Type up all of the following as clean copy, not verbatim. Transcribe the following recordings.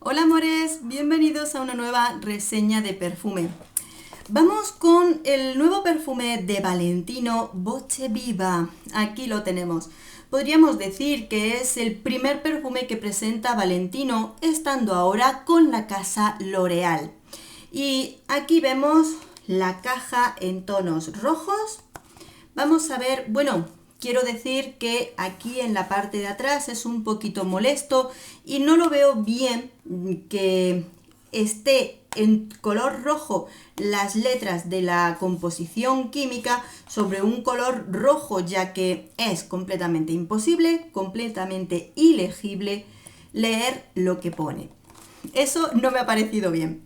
Hola amores, bienvenidos a una nueva reseña de perfume. Vamos con el nuevo perfume de Valentino, Voce Viva. Aquí lo tenemos. Podríamos decir que es el primer perfume que presenta Valentino, estando ahora con la casa L'Oréal. Y aquí vemos la caja en tonos rojos. Vamos a ver, quiero decir que aquí en la parte de atrás es un poquito molesto y no lo veo bien que esté en color rojo las letras de la composición química sobre un color rojo, ya que es completamente imposible, completamente ilegible leer lo que pone. Eso no me ha parecido bien.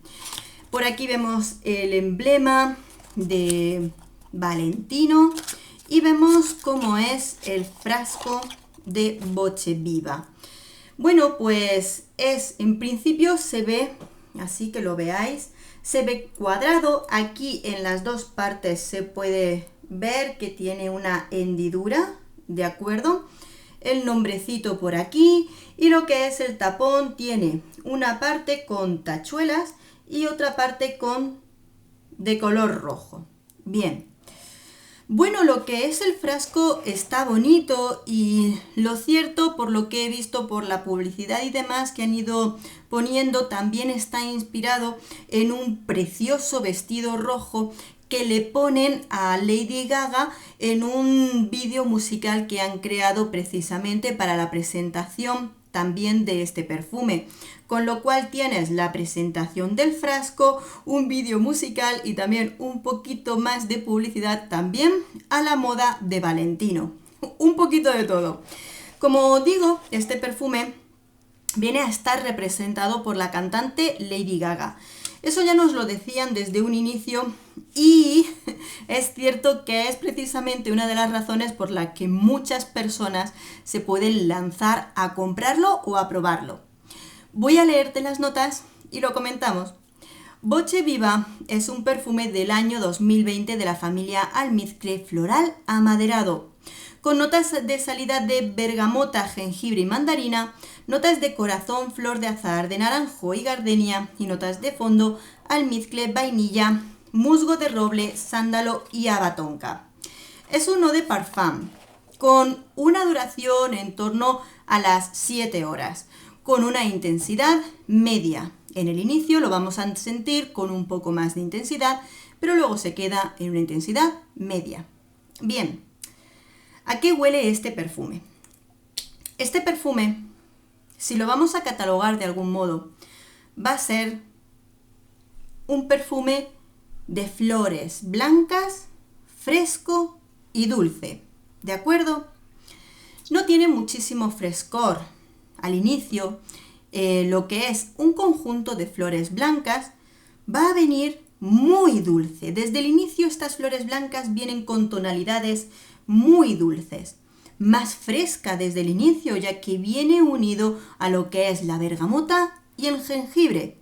Por aquí vemos el emblema de Valentino y vemos cómo es el frasco de Voce Viva. Bueno, pues en principio se ve, así que lo veáis, se ve cuadrado. Aquí en las dos partes se puede ver que tiene una hendidura, ¿de acuerdo? El nombrecito por aquí, y lo que es el tapón tiene una parte con tachuelas y otra parte de color rojo. Bien. Bueno, lo que es el frasco está bonito y lo cierto, por lo que he visto por la publicidad y demás que han ido poniendo, también está inspirado en un precioso vestido rojo que le ponen a Lady Gaga en un vídeo musical que han creado precisamente para la presentación también de este perfume, con lo cual tienes la presentación del frasco, un vídeo musical y también un poquito más de publicidad también a la moda de Valentino. Un poquito de todo. Como digo, este perfume viene a estar representado por la cantante Lady Gaga. Eso ya nos lo decían desde un inicio y es cierto que es precisamente una de las razones por la que muchas personas se pueden lanzar a comprarlo o a probarlo. Voy a leerte las notas y lo comentamos. Voce Viva es un perfume del año 2020 de la familia Almizcle Floral Amaderado, con notas de salida de bergamota, jengibre y mandarina, notas de corazón, flor de azahar, de naranjo y gardenia, y notas de fondo, almizcle, vainilla, musgo de roble, sándalo y haba tonka. Es un eau de parfum, con una duración en torno a las 7 horas, con una intensidad media. En el inicio lo vamos a sentir con un poco más de intensidad, pero luego se queda en una intensidad media. Bien, ¿a qué huele este perfume? Este perfume, si lo vamos a catalogar de algún modo, va a ser un perfume de flores blancas, fresco y dulce, ¿de acuerdo? No tiene muchísimo frescor. Al inicio, lo que es un conjunto de flores blancas va a venir muy dulce. Desde el inicio estas flores blancas vienen con tonalidades muy dulces, más fresca desde el inicio, ya que viene unido a lo que es la bergamota y el jengibre.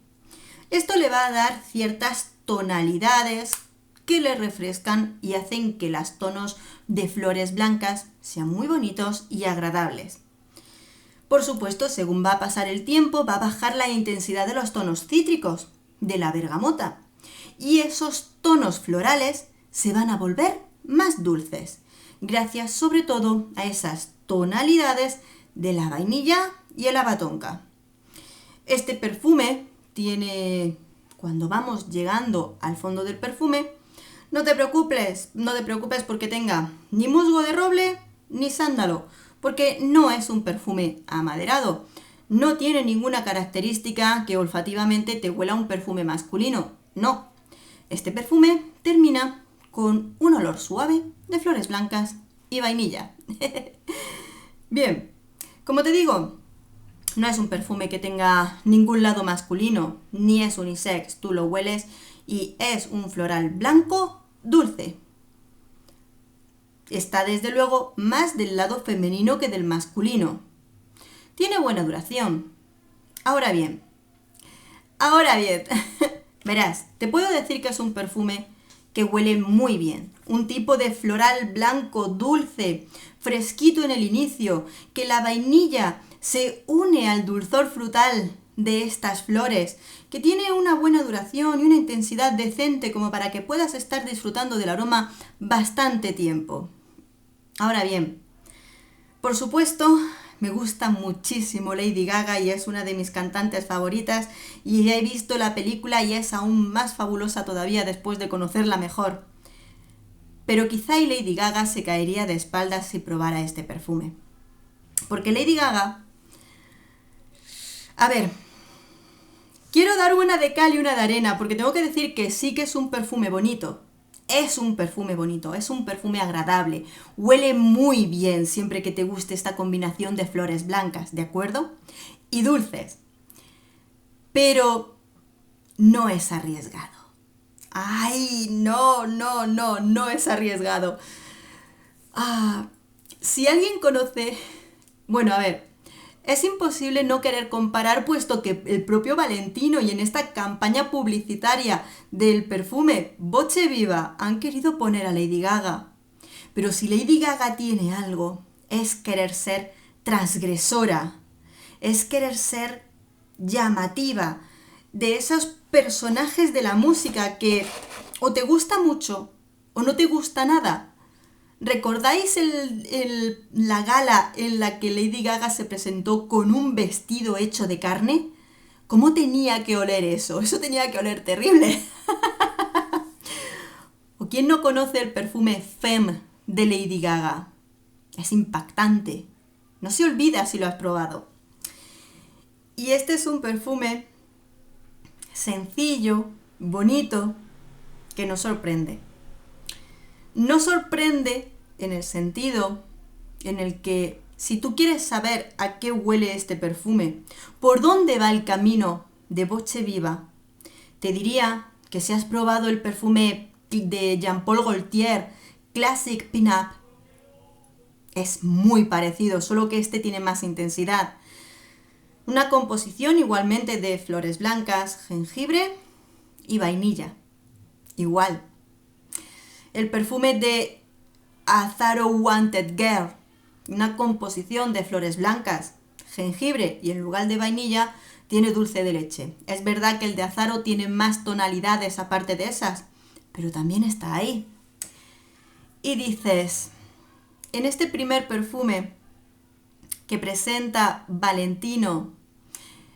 Esto le va a dar ciertas tonalidades que le refrescan y hacen que los tonos de flores blancas sean muy bonitos y agradables. Por supuesto, según va a pasar el tiempo, va a bajar la intensidad de los tonos cítricos, de la bergamota, y esos tonos florales se van a volver más dulces, gracias sobre todo a esas tonalidades de la vainilla y el haba tonka. Este perfume tiene, cuando vamos llegando al fondo del perfume, no te preocupes porque tenga ni musgo de roble ni sándalo, porque no es un perfume amaderado. No tiene ninguna característica que olfativamente te huela un perfume masculino. No. Este perfume termina con un olor suave de flores blancas y vainilla. Bien, como te digo, no es un perfume que tenga ningún lado masculino, ni es unisex. Tú lo hueles y es un floral blanco dulce. Está desde luego más del lado femenino que del masculino. Tiene buena duración. Ahora bien, verás, te puedo decir que es un perfume que huele muy bien. Un tipo de floral blanco dulce, fresquito en el inicio, que la vainilla se une al dulzor frutal de estas flores, que tiene una buena duración y una intensidad decente como para que puedas estar disfrutando del aroma bastante tiempo. Ahora bien, por supuesto, me gusta muchísimo Lady Gaga y es una de mis cantantes favoritas y he visto la película y es aún más fabulosa todavía después de conocerla mejor. Pero quizá y Lady Gaga se caería de espaldas si probara este perfume. Porque Lady Gaga... A ver, quiero dar una de cal y una de arena porque tengo que decir que sí que es un perfume bonito. Es un perfume bonito, es un perfume agradable, huele muy bien siempre que te guste esta combinación de flores blancas, ¿de acuerdo? Y dulces, pero no es arriesgado. ¡Ay, no es arriesgado! Si alguien conoce... Bueno, a ver, es imposible no querer comparar puesto que el propio Valentino y en esta campaña publicitaria del perfume Voce Viva han querido poner a Lady Gaga. Pero si Lady Gaga tiene algo, es querer ser transgresora, es querer ser llamativa, de esos personajes de la música que o te gusta mucho o no te gusta nada. ¿Recordáis la gala en la que Lady Gaga se presentó con un vestido hecho de carne? ¿Cómo tenía que oler eso? Eso tenía que oler terrible. ¿O quién no conoce el perfume Femme de Lady Gaga? Es impactante. No se olvida si lo has probado. Y este es un perfume sencillo, bonito, que nos sorprende. No sorprende en el sentido en el que si tú quieres saber a qué huele este perfume, por dónde va el camino de Voce Viva, te diría que si has probado el perfume de Jean Paul Gaultier, Classic Pin-Up, es muy parecido, solo que este tiene más intensidad. Una composición igualmente de flores blancas, jengibre y vainilla. Igual. El perfume de Azzaro Wanted Girl, una composición de flores blancas, jengibre y en lugar de vainilla tiene dulce de leche. Es verdad que el de Azzaro tiene más tonalidades aparte de esas, pero también está ahí. Y dices, en este primer perfume que presenta Valentino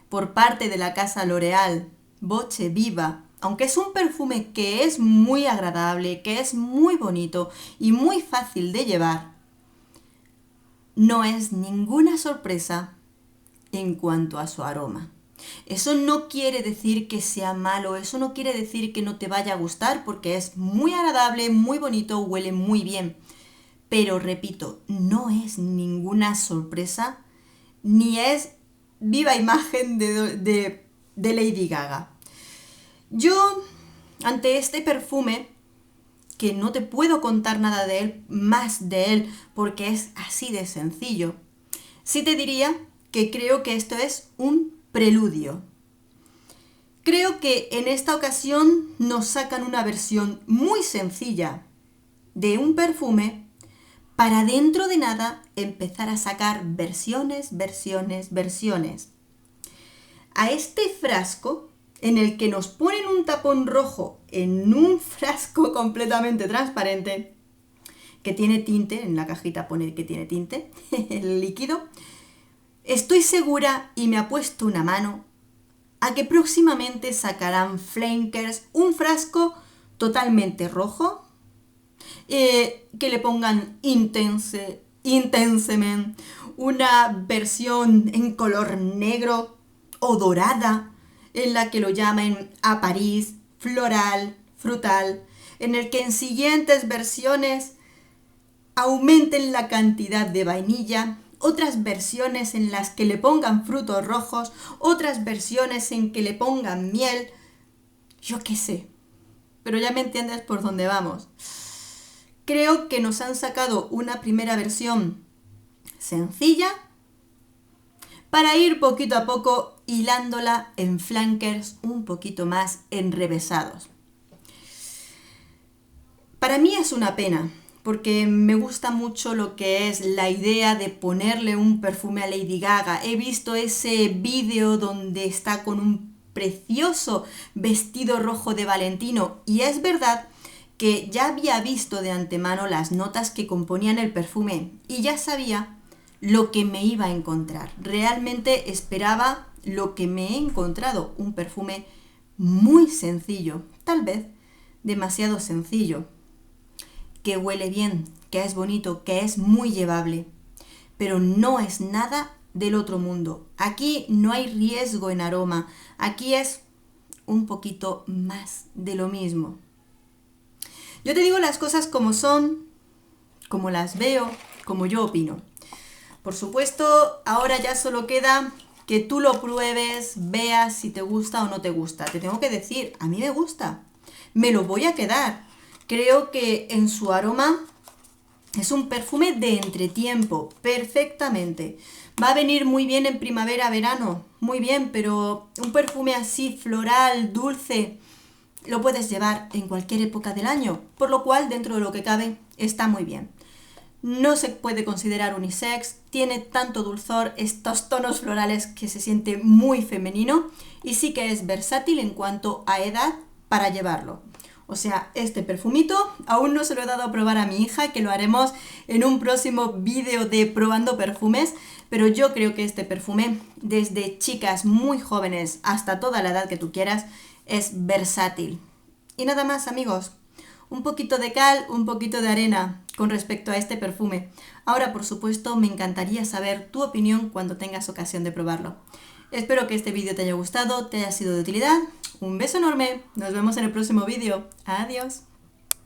por parte de la casa L'Oréal, Voce Viva, aunque es un perfume que es muy agradable, que es muy bonito y muy fácil de llevar, no es ninguna sorpresa en cuanto a su aroma. Eso no quiere decir que sea malo, eso no quiere decir que no te vaya a gustar, porque es muy agradable, muy bonito, huele muy bien. Pero repito, no es ninguna sorpresa, ni es viva imagen de Lady Gaga. Yo, ante este perfume, que no te puedo contar nada de él, más de él, porque es así de sencillo, sí te diría que creo que esto es un preludio. Creo que en esta ocasión nos sacan una versión muy sencilla de un perfume para dentro de nada empezar a sacar versiones. A este frasco, en el que nos ponen un tapón rojo en un frasco completamente transparente, que tiene tinte, en la cajita pone que tiene tinte, el líquido, estoy segura y me ha puesto una mano a que próximamente sacarán Flankers un frasco totalmente rojo, que le pongan Intensement, una versión en color negro o dorada, en la que lo llamen a París, floral, frutal, en el que en siguientes versiones aumenten la cantidad de vainilla, otras versiones en las que le pongan frutos rojos, otras versiones en que le pongan miel, yo qué sé, pero ya me entiendes por dónde vamos. Creo que nos han sacado una primera versión sencilla para ir poquito a poco hilándola en flankers un poquito más enrevesados. Para mí es una pena, porque me gusta mucho lo que es la idea de ponerle un perfume a Lady Gaga. He visto ese vídeo donde está con un precioso vestido rojo de Valentino y es verdad que ya había visto de antemano las notas que componían el perfume y ya sabía lo que me iba a encontrar. Realmente esperaba lo que me he encontrado, un perfume muy sencillo, tal vez demasiado sencillo, que huele bien, que es bonito, que es muy llevable, pero no es nada del otro mundo. Aquí no hay riesgo en aroma, aquí es un poquito más de lo mismo. Yo te digo las cosas como son, como las veo, como yo opino. Por supuesto, ahora ya solo queda que tú lo pruebes, veas si te gusta o no te gusta. Te tengo que decir, a mí me gusta, me lo voy a quedar. Creo que en su aroma es un perfume de entretiempo, perfectamente. Va a venir muy bien en primavera, verano, muy bien, pero un perfume así floral, dulce, lo puedes llevar en cualquier época del año, por lo cual dentro de lo que cabe está muy bien. No se puede considerar unisex, tiene tanto dulzor, estos tonos florales que se siente muy femenino y sí que es versátil en cuanto a edad para llevarlo. O sea, este perfumito aún no se lo he dado a probar a mi hija, que lo haremos en un próximo vídeo de probando perfumes, pero yo creo que este perfume, desde chicas muy jóvenes hasta toda la edad que tú quieras, es versátil. Y nada más, amigos. Un poquito de cal, un poquito de arena con respecto a este perfume. Ahora, por supuesto, me encantaría saber tu opinión cuando tengas ocasión de probarlo. Espero que este vídeo te haya gustado, te haya sido de utilidad. Un beso enorme, nos vemos en el próximo vídeo. Adiós.